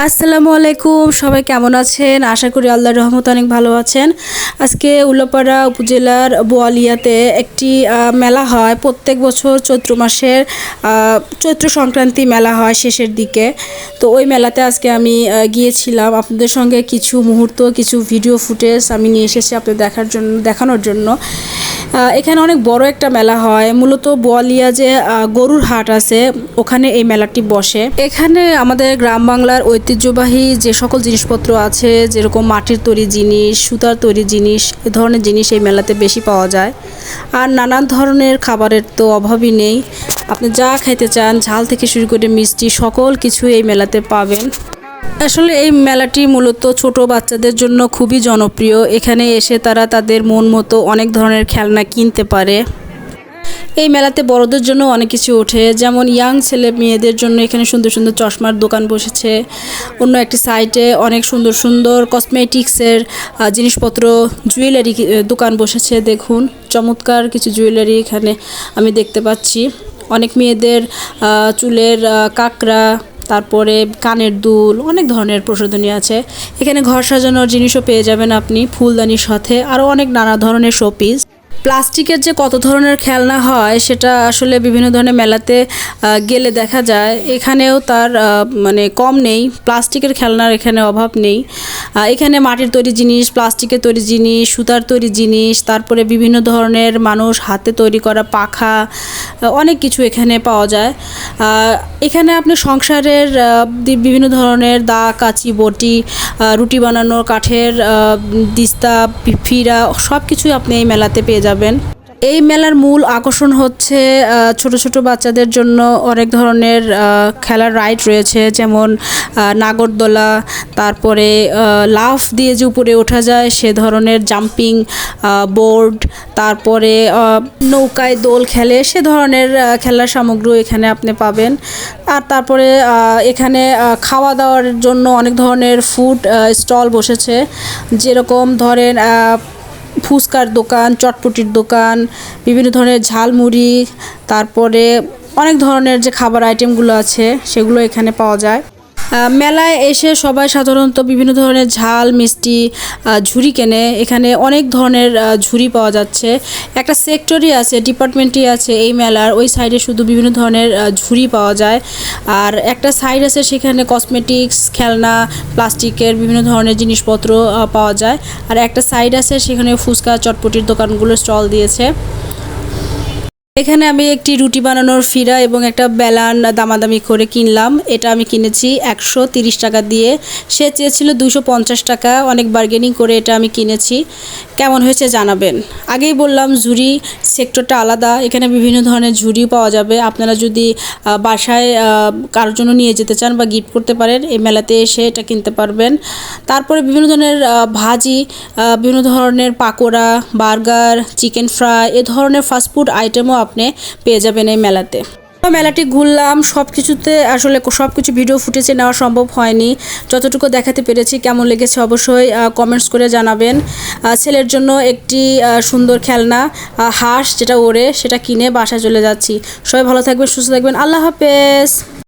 আসসালামু আলাইকুম, সবাই কেমন আছেন? আশা করি আল্লাহর রহমতে অনেক ভালো আছেন। আজকে উল্লাপাড়া উপজেলার বোয়ালিয়াতে একটি মেলা হয় প্রত্যেক বছর চৈত্র মাসের চৈত্র সংক্রান্তি মেলা হয় শেষের দিকে। তো ওই মেলাতে আজকে আমি গিয়েছিলাম। আপনাদের সঙ্গে কিছু মুহূর্ত, কিছু ভিডিও ফুটেজ আমি নিয়ে এসেছি আপনাদের দেখানোর জন্য। এখানে অনেক বড় একটা মেলা হয়। মূলত বোয়ালিয়া যে গরুর হাট আছে ওখানে এই মেলাটি বসে। এখানে আমাদের গ্রাম বাংলার ঐতিহ্যবাহী যে সকল জিনিসপত্র আছে, যেরকম মাটির তৈরি জিনিস, সুতার তৈরি জিনিস, এ ধরনের জিনিস এই মেলাতে বেশি পাওয়া যায়। আর নানান ধরনের খাবারের তো অভাবই নেই। আপনি যা খাইতে চান, ঝাল থেকে শুরু করে মিষ্টি, সকল কিছু এই মেলাতে পাবেন। আসলে এই মেলাটি মূলত ছোট বাচ্চাদের জন্য খুবই জনপ্রিয়। এখানে এসে তারা তাদের মন মতো অনেক ধরনের খেলনা কিনতে পারে। এই মেলাতে বড়দের জন্য অনেক কিছু ওঠে, যেমন ইয়াং ছেলে মেয়েদের জন্য এখানে সুন্দর সুন্দর চশমার দোকান বসেছে। অন্য একটি সাইডে অনেক সুন্দর সুন্দর কসমেটিক্সের জিনিসপত্র, জুয়েলারি দোকান বসেছে। দেখুন, চমৎকার কিছু জুয়েলারি এখানে আমি দেখতে পাচ্ছি। অনেক মেয়েদের চুলের কাঁকড়া, তারপরে কানের দুল, অনেক ধরনের প্রসাধনী আছে। এখানে ঘর সাজানোর জিনিসও পেয়ে যাবেন আপনি, ফুলদানির সাথে আরও অনেক নানা ধরনের শোপিস। প্লাস্টিকের যে কত ধরনের খেলনা হয় সেটা আসলে বিভিন্ন ধরনের মেলাতে গেলে দেখা যায়। এখানেও তার মানে কম নেই, প্লাস্টিকের খেলনার এখানে অভাব নেই। এখানে মাটির তৈরি জিনিস, প্লাস্টিকের তৈরি জিনিস, সুতার তৈরি জিনিস, তারপরে বিভিন্ন ধরনের মানুষ হাতে তৈরি করা পাখা, অনেক কিছু এখানে পাওয়া যায়। এখানে আপনি সংসারের বিভিন্ন ধরনের দা, কাঁচি, বটি, রুটি বানানোর কাঠের দিস্তা, ফিরা, সব কিছুই আপনি এই মেলাতে পেয়ে যাবেন। এই মেলার মূল আকর্ষণ হচ্ছে ছোট ছোট বাচ্চাদের জন্য অনেক ধরনের খেলার রাইড রয়েছে, যেমন নাগরদোলা, তারপরে লাফ দিয়ে যে উপরে ওঠা যায় সে ধরনের জাম্পিং বোর্ড, তারপরে নৌকায় দোল খেলে সে ধরনের খেলার সামগ্রী এখানে আপনি পাবেন। আর তারপরে এখানে খাওয়া দাওয়ার জন্য অনেক ধরনের ফুড স্টল বসেছে, যেরকম ধরেন ফুচকার দোকান, চটপটির দোকান, বিভিন্ন ধরনের ঝালমুড়ি, তারপরে অনেক ধরনের যে খাবার আইটেমগুলো আছে সেগুলো এখানে পাওয়া যায়। মেলায় এসে সবাই সাধারণত বিভিন্ন ধরনের ঝাল মিষ্টি ঝুড়ি কেনে। এখানে অনেক ধরনের ঝুড়ি পাওয়া যাচ্ছে। একটা সেক্টরই আছে, ডিপার্টমেন্টই আছে এই মেলার, ওই সাইডে শুধু বিভিন্ন ধরনের ঝুড়ি পাওয়া যায়। আর একটা সাইড আছে সেখানে কসমেটিক্স, খেলনা, প্লাস্টিকের বিভিন্ন ধরনের জিনিসপত্র পাওয়া যায়। আর একটা সাইড আছে সেখানে ফুচকা চটপটির দোকানগুলো স্টল দিয়েছে। এখানে আমি একটি রুটি বানানোর ফিরা এবং একটা বেলান দামাদামি করে কিনলাম। এটা আমি কিনেছি 130 টাকা দিয়ে, সে চেয়েছিল 250 টাকা, অনেক বার্গেনিং করে এটা আমি কিনেছি। কেমন হয়েছে জানাবেন। আগেই বললাম ঝুড়ি সেক্টরটা আলাদা, এখানে বিভিন্ন ধরনের ঝুড়ি পাওয়া যাবে। আপনারা যদি বাসায় কারোর জন্য নিয়ে যেতে চান বা গিফট করতে পারেন, এই মেলাতে এসে এটা কিনতে পারবেন। তারপরে বিভিন্ন ধরনের ভাজি, বিভিন্ন ধরনের পাকোড়া, বার্গার, চিকেন ফ্রাই, এ ধরনের ফাস্টফুড আইটেমও আপনি পেয়ে যাবেন এই মেলাতে। মেলাটি ঘুরলাম, সব কিছুতে আসলে সব কিছু ভিডিও ফুটেজে নেওয়া সম্ভব হয়নি। যতটুকু দেখাতে পেরেছি কেমন লেগেছে অবশ্যই কমেন্টস করে জানাবেন। ছেলের জন্য একটি সুন্দর খেলনা হাঁস যেটা ওড়ে সেটা কিনে বাসায় চলে যাচ্ছি। সবাই ভালো থাকবেন, সুস্থ থাকবেন, আল্লাহ হাফেজ।